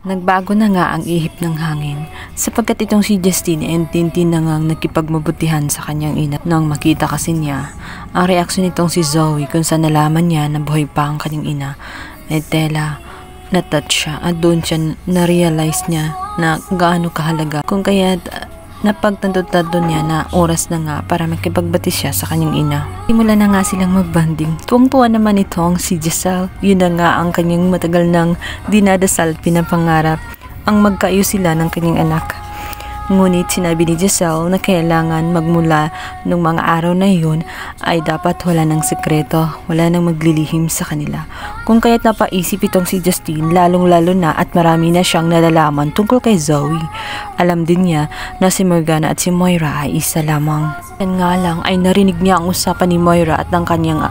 Nagbago na nga ang ihip ng hangin sapagkat itong si Justine ay tintin na ngang nagkipagmabutihan sa kanyang ina. Nang makita kasi niya ang reaksyon nitong si Zoe kung saan nalaman niya na buhay pa ang kanyang ina, ay tela, natouch siya at doon siya na-realize niya na gaano kahalaga kung kaya't napagtanto-tanto niya na oras na nga para makipagbati siya sa kanyang ina. Simula na nga silang magbanding. Tuwang-tuwa naman itong si Giselle. Yun na nga ang kanyang matagal nang dinadasal, pinapangarap ang magkaayos sila ng kanyang anak. Ngunit sinabi ni Giselle na kailangan magmula nung mga araw na yun ay dapat wala ng sekreto, wala nang maglilihim sa kanila. Kung kaya't napaisip itong si Justine lalong-lalo na at marami na siyang nalalaman tungkol kay Zoe. Alam din niya na si Morgana at si Moira ay isa lamang. Yan nga lang ay narinig niya ang usapan ni Moira at ng kanyang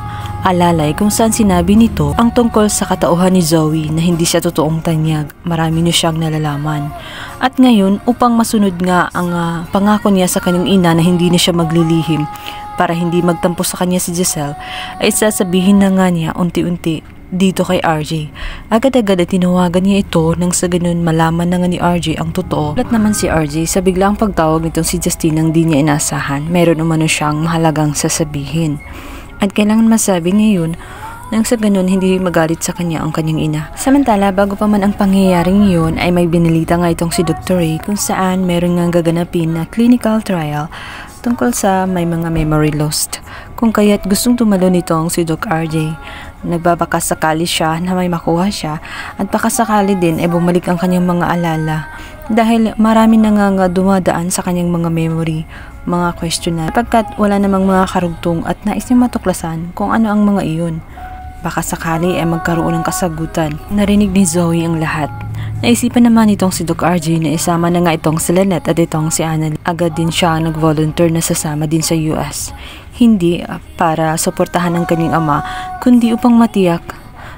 alalay kung saan sinabi nito ang tungkol sa katauhan ni Zoe na hindi siya totoong tanyag. Marami na siyang nalalaman. At ngayon, upang masunod nga ang pangako niya sa kanyang ina na hindi na siya maglilihim para hindi magtampo sa kanya si Giselle, ay sasabihin na nga niya unti-unti dito kay RJ. Agad-agad ay tinawagan niya ito nang sa ganun malaman na nga ni RJ ang totoo. Ulat naman si RJ sa biglang pagtawag nitong si Justine nang di niya inasahan. Meron umano siyang mahalagang sasabihin. At kailangan masabi niya yun nang sa ganun hindi magalit sa kanya ang kanyang ina. Samantala, bago pa man ang pangyayaring yun ay may binalita nga itong si Dr. Ray kung saan meron nga gaganapin na clinical trial tungkol sa may mga memory lost. Kung kaya't gustong tumalo nitong si Doc RJ. Nagbabakasakali siya na may makuha siya at pakasakali din ay bumalik ang kanyang mga alala dahil marami na nga dumadaan sa kanyang mga memory, mga question na pagkat wala namang mga karugtong at nais niya matuklasan kung ano ang mga iyon. Baka sakali ay magkaroon ng kasagutan. Narinig ni Zoe ang lahat. Naisipan naman itong si Doc RJ na isama na nga itong si Lynette at itong si Annalyn. Agad din siya nag-volunteer na sasama din sa US. Hindi para suportahan ng kanyang ama, kundi upang matiyak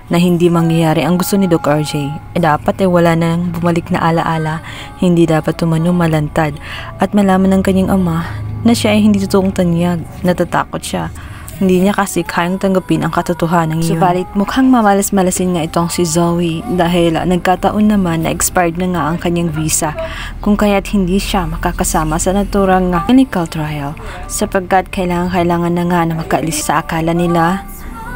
na hindi mangyayari ang gusto ni Doc RJ. Dapat ay wala nang bumalik na alaala, hindi dapat tumano malantad at malaman ng kanyang ama na siya ay hindi totoong tanyag, natatakot siya. Hindi niya kasi kayang tanggapin ang katotohanan yun. Subalit mukhang mamalas-malasin nga itong si Zoe dahil nagkataon naman na expired na nga ang kanyang visa kung kaya't hindi siya makakasama sa naturang clinical trial sapagkat kailangan na nga na makaalis. Sa akala nila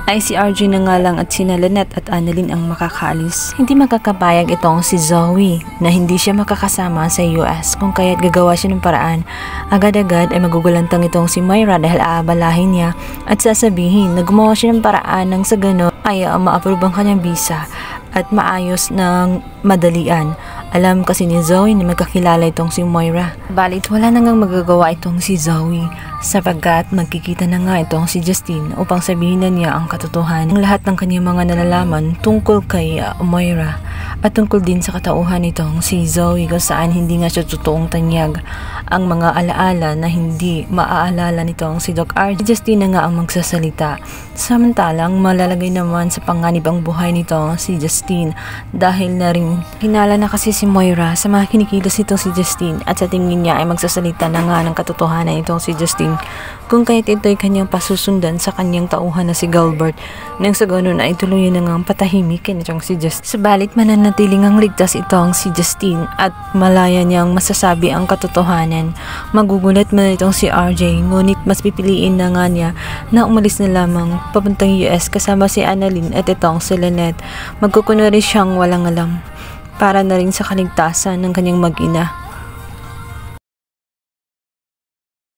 ay si RJ na nga lang at sina Lynette at Annalyn ang makakaalis. Hindi makakapayag itong si Zoe na hindi siya makakasama sa US kung kaya't gagawa siya ng paraan. Agad-agad ay magugulantang itong si Moira dahil aabalahin niya at sasabihin na gumawa siya ng paraan nang sa gano'n ay ma-approve ang kanyang visa at maayos ng madalian. Alam kasi ni Zoe na magkakilala itong si Moira. Balit wala nang magagawa itong si Zoe sapagkat magkikita na nga itong si Justine upang sabihin na niya ang katotohanan ng lahat ng kanyang mga nalalaman tungkol kay Moira at tungkol din sa katauhan nitong si Zoe kung saan hindi nga siya totoong tanyag. Ang mga alaala na hindi maaalala nitong si Doc RJ, Justine na nga ang magsasalita. Samantalang malalagay naman sa panganib ang buhay nitong si Justine dahil na rin hinala na kasi si Moira sa mga kinikilos nitong si Justine at sa tingin niya ay magsasalita na nga ng katotohanan itong si Justine kung kaya't ito ay kanyang pasusundan sa kanyang tauhan na si Gilbert nang sa ganun ay tuluyan na nga patahimikin itong si Justine. Subalit mananatiling ang ligtas itong si Justine at malaya niyang masasabi ang katotohanan. Magugulat man itong si RJ ngunit mas pipiliin na nga niya na umalis na lamang papuntang US kasama si Annalyn at itong si Lynette. Magkukunwari siyang walang alam para na rin sa kaligtasan ng kanyang mag-ina.